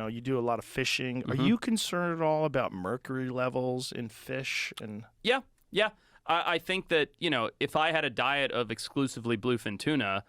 you do a lot of fishing. Mm-hmm. Are you concerned at all about mercury levels in fish? And Yeah. I think that, if I had a diet of exclusively bluefin tuna,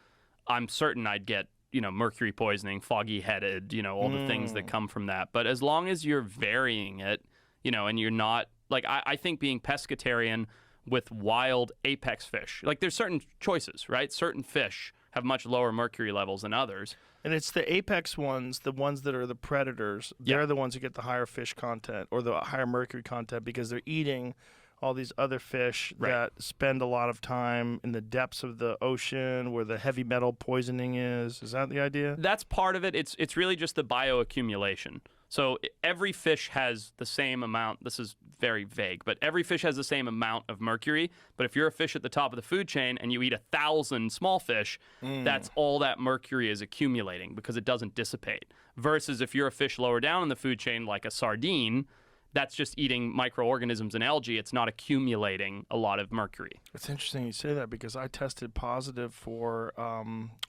I'm certain I'd get, mercury poisoning, foggy headed, all the things that come from that. But as long as you're varying it, and you're not, like, I think being pescatarian with wild apex fish, like there's certain choices, right? Certain fish have much lower mercury levels than others. And it's the apex ones, the ones that are the predators. They're Yeah. the ones who get the higher fish content or the higher mercury content because they're eating all these other fish Right. that spend a lot of time in the depths of the ocean where the heavy metal poisoning is. Is that the idea? That's part of it. It's really just the bioaccumulation. So every fish has the same amount. This is very vague, but every fish has the same amount of mercury. But if you're a fish at the top of the food chain and you eat 1,000 small fish, that's all that mercury is accumulating because it doesn't dissipate. Versus if you're a fish lower down in the food chain, like a sardine, that's just eating microorganisms and algae. It's not accumulating a lot of mercury. It's interesting you say that because I tested positive for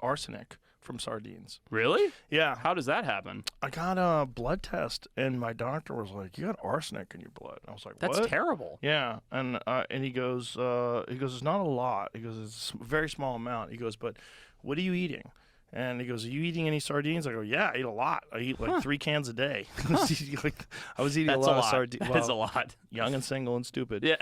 arsenic from sardines. Really? Yeah. How does that happen? I got a blood test, and my doctor was like, "You got arsenic in your blood." And I was like, "What?" That's terrible. Yeah, and he goes, "It's not a lot." He goes, "It's a very small amount." He goes, "But what are you eating?" And he goes, "Are you eating any sardines?" I go, "Yeah, I eat a lot. I eat like 3 cans a day." I was eating That's a lot of sardines. That is a lot. Young and single and stupid. Yeah.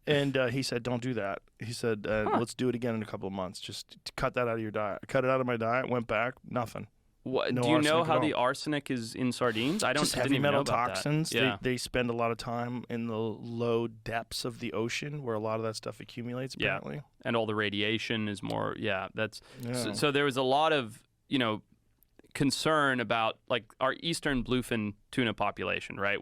And he said, "Don't do that." He said, "Let's do it again in a couple of months. Just cut that out of your diet." Cut it out of my diet. Went back. Nothing. What, No do you know arsenic how at the all. arsenic is in sardines? I Just didn't heavy even metal know about toxins. That. Yeah. They spend a lot of time in the low depths of the ocean where a lot of that stuff accumulates. Apparently. Yeah. And all the radiation is more. Yeah. That's Yeah. So there was a lot of concern about like our eastern bluefin tuna population, right?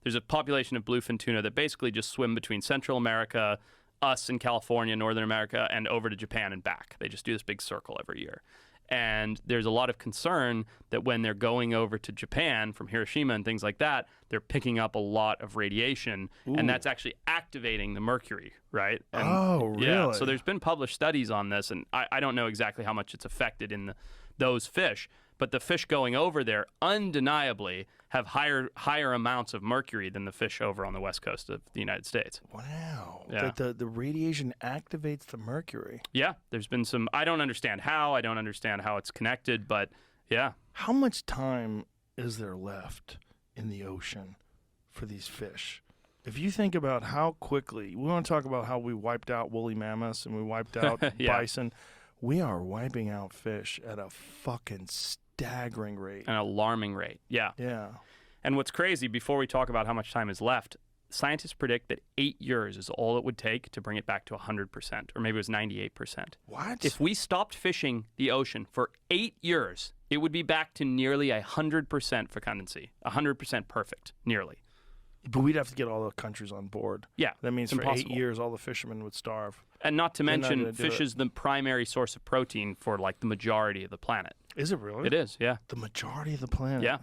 There's a population of bluefin tuna that basically just swim between Central America, us in California, Northern America, and over to Japan and back. They just do this big circle every year. And there's a lot of concern that when they're going over to Japan from Hiroshima and things like that, they're picking up a lot of radiation, and that's actually activating the mercury, right? And, Oh, really? Yeah. So there's been published studies on this, and I don't know exactly how much it's affected in those fish, but the fish going over there undeniably have higher amounts of mercury than the fish over on the west coast of the United States. Wow. Yeah. That the radiation activates the mercury. Yeah, there's been some. I don't understand how. I don't understand how it's connected, but yeah. How much time is there left in the ocean for these fish? If you think about how quickly, we want to talk about how we wiped out woolly mammoths and we wiped out Yeah. bison. We are wiping out fish at a fucking staggering rate. An alarming rate. Yeah. Yeah. And what's crazy, before we talk about how much time is left, scientists predict that 8 years is all it would take to bring it back to 100%, or maybe it was 98%. What? If we stopped fishing the ocean for 8 years, it would be back to nearly 100% fecundancy, 100% perfect, nearly. But we'd have to get all the countries on board. Yeah, That means it's for impossible. 8 years, all the fishermen would starve. And not to They're not mention, gonna do fish it. is the primary source of protein for like the majority of the planet. Is it really? It is, yeah. The majority of the planet. Yeah,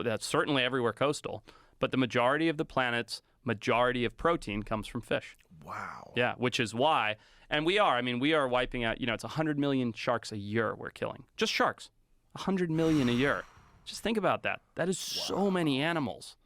that's certainly everywhere coastal. But the majority of the planet's majority of protein comes from fish. Wow. Yeah, which is why, and we are wiping out, it's 100 million sharks a year we're killing. Just sharks. 100 million a year. Just think about that. That is so many animals.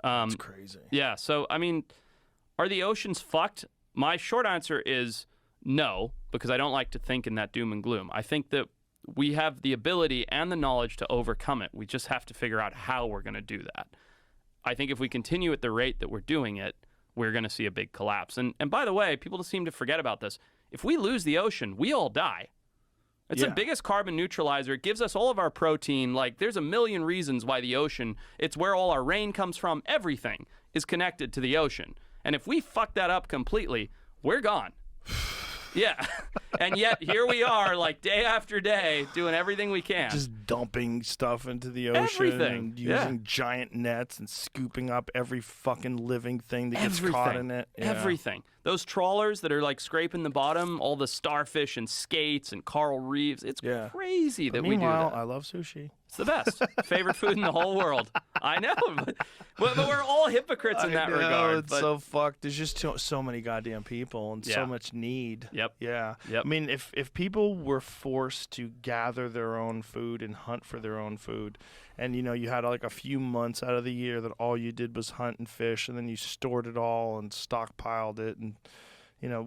That's crazy. Yeah, so, are the oceans fucked? My short answer is no, because I don't like to think in that doom and gloom. I think that we have the ability and the knowledge to overcome it. We just have to figure out how we're going to do that. I think if we continue at the rate that we're doing it, we're going to see a big collapse. And by the way, people seem to forget about this. If we lose the ocean, we all die. It's the biggest carbon neutralizer. It gives us all of our protein. Like, there's a million reasons why the ocean, it's where all our rain comes from. Everything is connected to the ocean. And if we fuck that up completely, we're gone. Yeah. And yet, here we are, like, day after day, doing everything we can. Just dumping stuff into the ocean. Everything. And using giant nets and scooping up every fucking living thing that gets caught in it. Yeah. Everything. Those trawlers that are like scraping the bottom, all the starfish and skates and coral reefs. It's crazy that we do Meanwhile, that. I love sushi. It's the best. Favorite food in the whole world. I know, but we're all hypocrites in that regard. It's But so fucked. There's just so many goddamn people and so much need. Yep. Yeah. Yep. I mean, if people were forced to gather their own food and hunt for their own food, and you had like a few months out of the year that all you did was hunt and fish, and then you stored it all and stockpiled it, and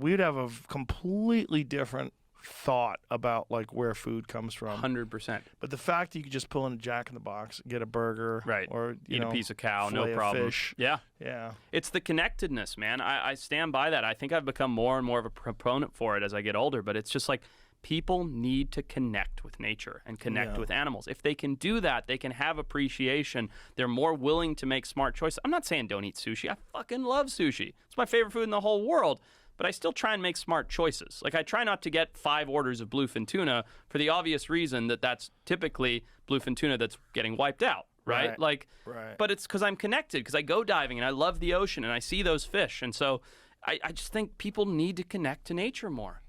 we'd have a completely different thought about like where food comes from. 100%. But the fact that you could just pull in a Jack in the Box, get a burger, Right. or Eat a piece of cow, no fillet of problem. fish. Yeah. Yeah. It's the connectedness, man. I stand by that. I think I've become more and more of a proponent for it as I get older, but it's just like people need to connect with nature and connect with animals. If they can do that, they can have appreciation. They're more willing to make smart choices. I'm not saying don't eat sushi. I fucking love sushi. It's my favorite food in the whole world. But I still try and make smart choices. Like, I try not to get 5 orders of bluefin tuna for the obvious reason that that's typically bluefin tuna that's getting wiped out, right? Like, but it's because I'm connected, because I go diving and I love the ocean and I see those fish. And so I just think people need to connect to nature more.